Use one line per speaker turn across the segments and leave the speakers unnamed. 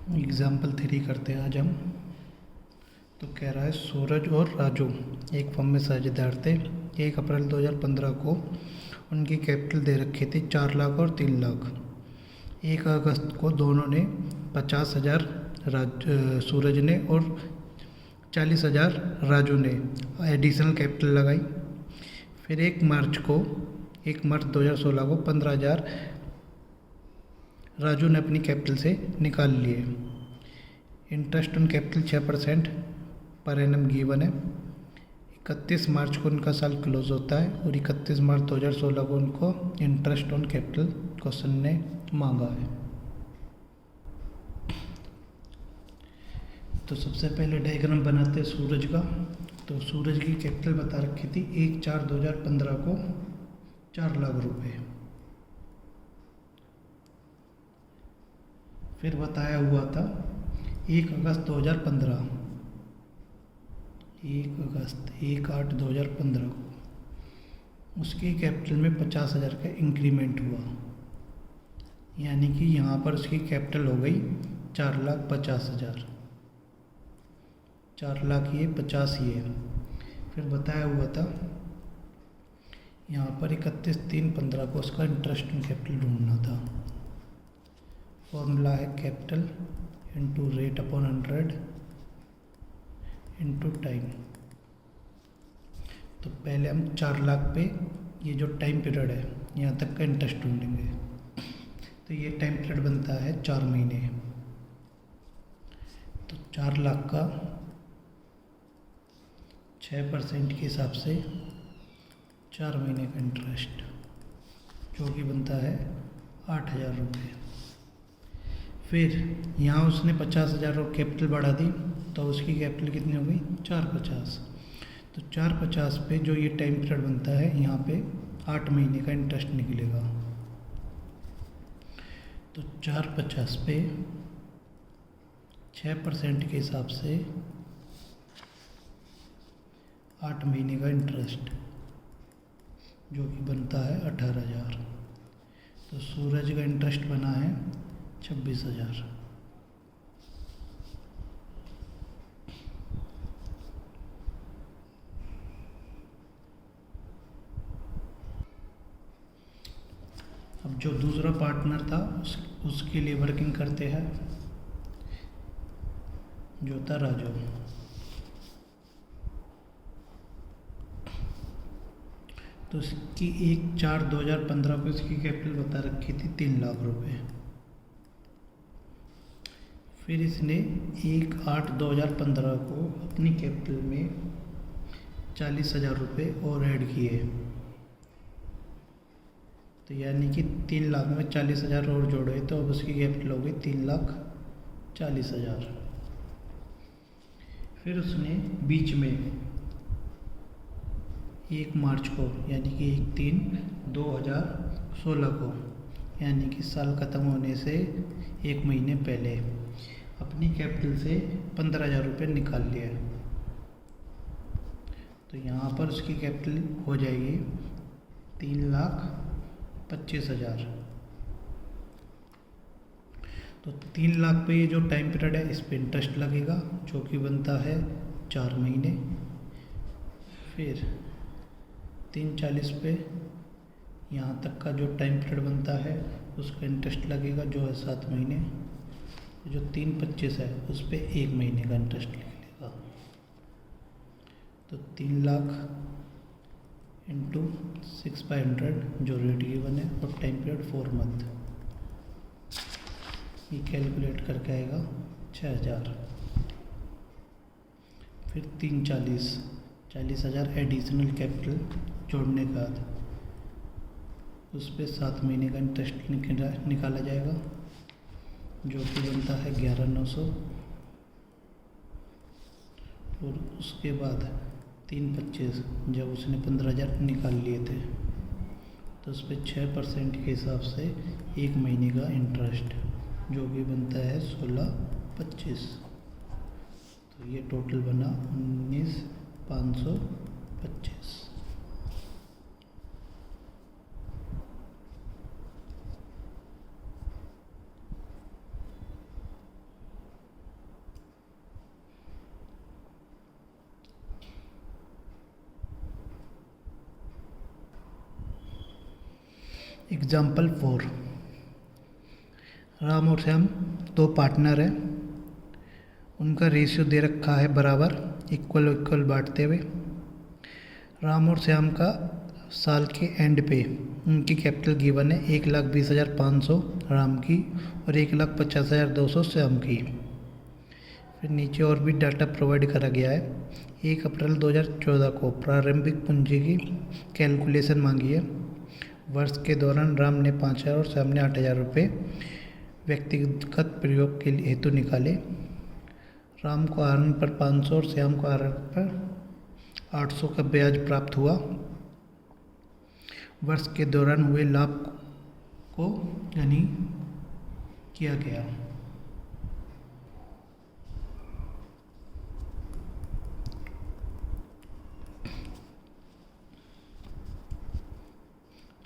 Example 3 करते हैं आज हम। तो कह रहा है सूरज और राजू एक फर्म में साझेदार थे। 1 अप्रैल 2015 को उनकी कैपिटल दे रखी थी 4 लाख और 3 लाख। 1 अगस्त को दोनों ने 50,000 सूरज ने और 40,000 राजू ने एडिशनल कैपिटल लगाई। फिर 1 मार्च 2016 को 15,000 राजू ने अपनी कैपिटल से निकाल लिए। Interest on capital 6% per annum given है। 31 मार्च को उनका साल क्लोज होता है और 31 मार्च 2016 को उनको इंटरेस्ट ऑन कैपिटल क्वेश्चन ने मांगा है। तो सबसे पहले डायग्राम बनाते हैं सूरज का। तो सूरज की कैपिटल बता रखी थी 1/4/2015 को 4 लाख रुपए। फिर बताया हुआ था 1 अगस्त 2015 1/8/2015 को उसकी कैपिटल में 50,000 का इंक्रीमेंट हुआ, यानी कि यहाँ पर उसकी कैपिटल हो गई 4,50,000। 4 लाख ये 50 ये। फिर बताया हुआ था यहाँ पर 31/3/15 को उसका इंटरेस्ट इन कैपिटल ढूंढना था। फॉर्मूला है capital into rate upon 100 into time. तो पहले हम 4 लाख पे ये जो टाइम पीरियड है यहाँ तक का इंटरेस्ट ढूंढेंगे। तो ये टाइम पीरियड बनता है 4 महीने। तो 4 लाख का 6% के हिसाब से 4 महीने का इंटरेस्ट जो कि बनता है 8,000 रुपये। फिर यहाँ उसने 50,000 और कैपिटल बढ़ा दी तो उसकी कैपिटल कितनी हो गई 450। तो 450 पे जो ये टाइम पीरियड बनता है यहाँ पे 8 महीने का इंटरेस्ट निकलेगा। तो 450 पे 6% के हिसाब से 8 महीने का इंटरेस्ट जो कि बनता है 18,000। तो सूरज का इंटरेस्ट बना है 26,000। अब जो दूसरा पार्टनर था उसके लिए वर्किंग करते हैं, जो था राजू। तो इसकी 1/4/2015 को इसकी कैपिटल बता रखी थी 3 लाख रुपए। फिर इसने 1/8/2015 को अपनी कैपिटल में 40,000 रुपये और ऐड किए। तो यानी कि 3 लाख में 40,000 और जोड़े तो अब उसकी कैपिटल हो गई 3,40,000। फिर उसने बीच में 1 मार्च को यानी कि 1/3/2016 को यानी कि साल ख़त्म होने से 1 महीने पहले अपनी कैपिटल से 15,000 रुपये निकाल लिया। तो यहाँ पर उसकी कैपिटल हो जाएगी 3,25,000। तो 3 लाख पे ये जो टाइम पीरियड है इस पे इंटरेस्ट लगेगा जो कि बनता है 4 महीने। फिर 3/40 पे यहाँ तक का जो टाइम पीरियड बनता है उसका इंटरेस्ट लगेगा जो है 7 महीने। जो 3/25 है उस पर 1 महीने का इंटरेस्ट निकलेगा। तो 3 लाख इंटू 6/100 जो रेट गिवन है और टाइम पीरियड 4 मंथ, ये कैलकुलेट करके आएगा 6,000। फिर 40,000 एडिशनल कैपिटल जोड़ने के बाद उस पर 7 महीने का इंटरेस्ट निकाला जाएगा जो कि बनता है 11,900। और उसके बाद 3/25 जब उसने 15,000 निकाल लिए थे तो उस पर 6% के हिसाब से 1 महीने का इंटरेस्ट जो कि बनता है 16,25। तो ये टोटल बना 19,525। एग्जाम्पल 4। राम और श्याम दो पार्टनर हैं। उनका रेशियो दे रखा है बराबर, इक्वल इक्वल बांटते हुए। राम और श्याम का साल के एंड पे उनकी कैपिटल गिवन है 1,20,500 राम की और 1,50,200 श्याम की। फिर नीचे और भी डाटा प्रोवाइड करा गया है। 1 अप्रैल 2014 को प्रारंभिक पूंजी की कैलकुलेशन मांगी है। वर्ष के दौरान राम ने 5,000 और श्याम ने 8,000 रुपये व्यक्तिगत प्रयोग के हेतु निकाले। राम को आहरण पर 500 और श्याम को आहरण पर 800 का ब्याज प्राप्त हुआ। वर्ष के दौरान हुए लाभ को यानी किया गया।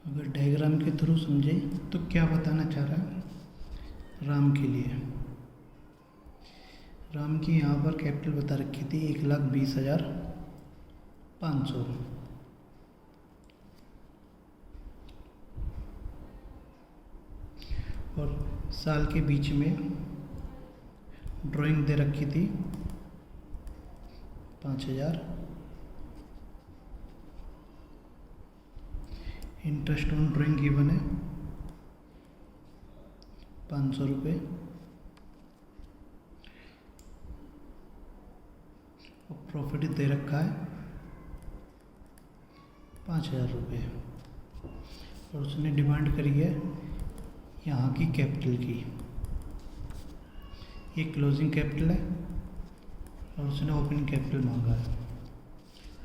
अगर डायग्राम के थ्रू समझे तो क्या बताना चाह रहा है राम के लिए। राम की यहाँ पर कैपिटल बता रखी थी 1,20,500। और साल के बीच में ड्राइंग दे रखी थी 5,000। इंटरेस्ट ऑन ड्राइंग गिवन है 500 रुपये। और प्रॉफिट दे रखा है 5,000 रुपये। और उसने डिमांड करी है यहाँ की कैपिटल की। ये क्लोजिंग कैपिटल है और उसने ओपनिंग कैपिटल मांगा है।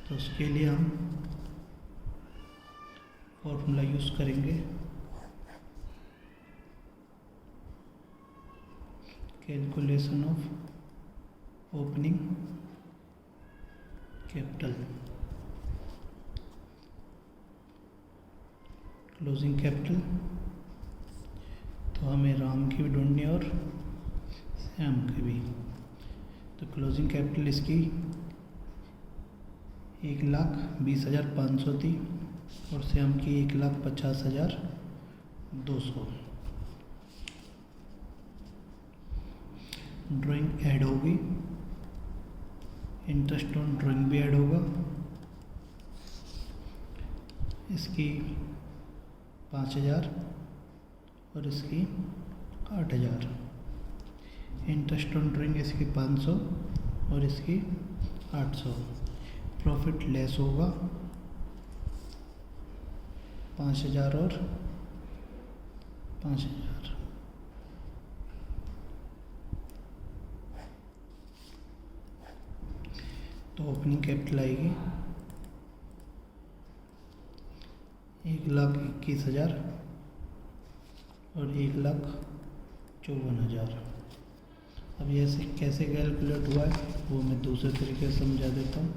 तो उसके लिए हम फॉर्मूला यूज़ करेंगे। Calculation of opening capital, closing capital. तो हमें राम की भी ढूंढनी है और श्याम की भी। तो क्लोजिंग कैपिटल इसकी 1,20,500 थी और श्याम की 1,50,200। ड्राइंग ऐड होगी, इंटरेस्ट ऑन ड्राइंग भी ऐड होगा। इसकी 5,000 और इसकी 8,000। इंटरेस्ट ऑन ड्राइंग इसकी 500 और इसकी 800। प्रॉफिट लेस होगा 5,000 और 5,000। तो ओपनिंग कैपिटल आएगी 1,21,000 और 1,54,000। अब ये कैसे कैलकुलेट हुआ है वो मैं दूसरे तरीके से समझा देता हूँ।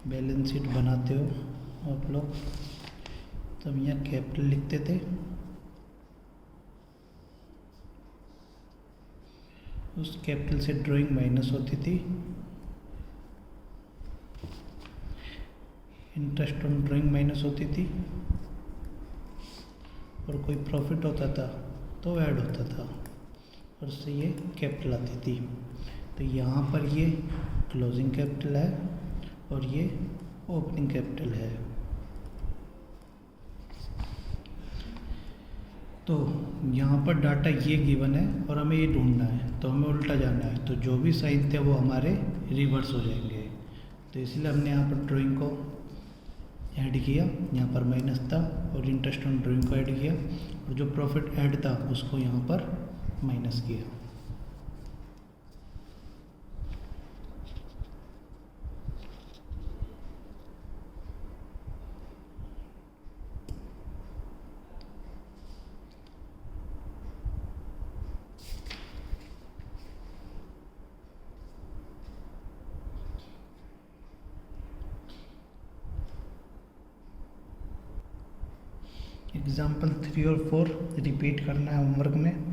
बैलेंस शीट बनाते हो आप लोग, तब यहाँ कैपिटल लिखते थे। उस कैपिटल से ड्राइंग माइनस होती थी। इंटरेस्ट ऑन ड्राइंग माइनस होती थी और कोई प्रॉफिट होता था तो ऐड होता था और उससे ये कैपिटल आती थी। तो यहाँ पर ये क्लोजिंग कैपिटल है और ये ओपनिंग कैपिटल है। तो यहाँ पर डाटा ये गिवन है और हमें ये ढूंढना है, तो हमें उल्टा जाना है। तो जो भी साइन थे वो हमारे रिवर्स हो जाएंगे। तो इसलिए हमने यहाँ पर ड्राइंग को ऐड किया, यहाँ पर माइनस था, और इंटरेस्ट ऑन ड्राइंग को ऐड किया, और जो प्रॉफिट ऐड था उसको यहाँ पर माइनस किया। एग्जाम्पल 3 और 4 रिपीट करना है होमवर्क में।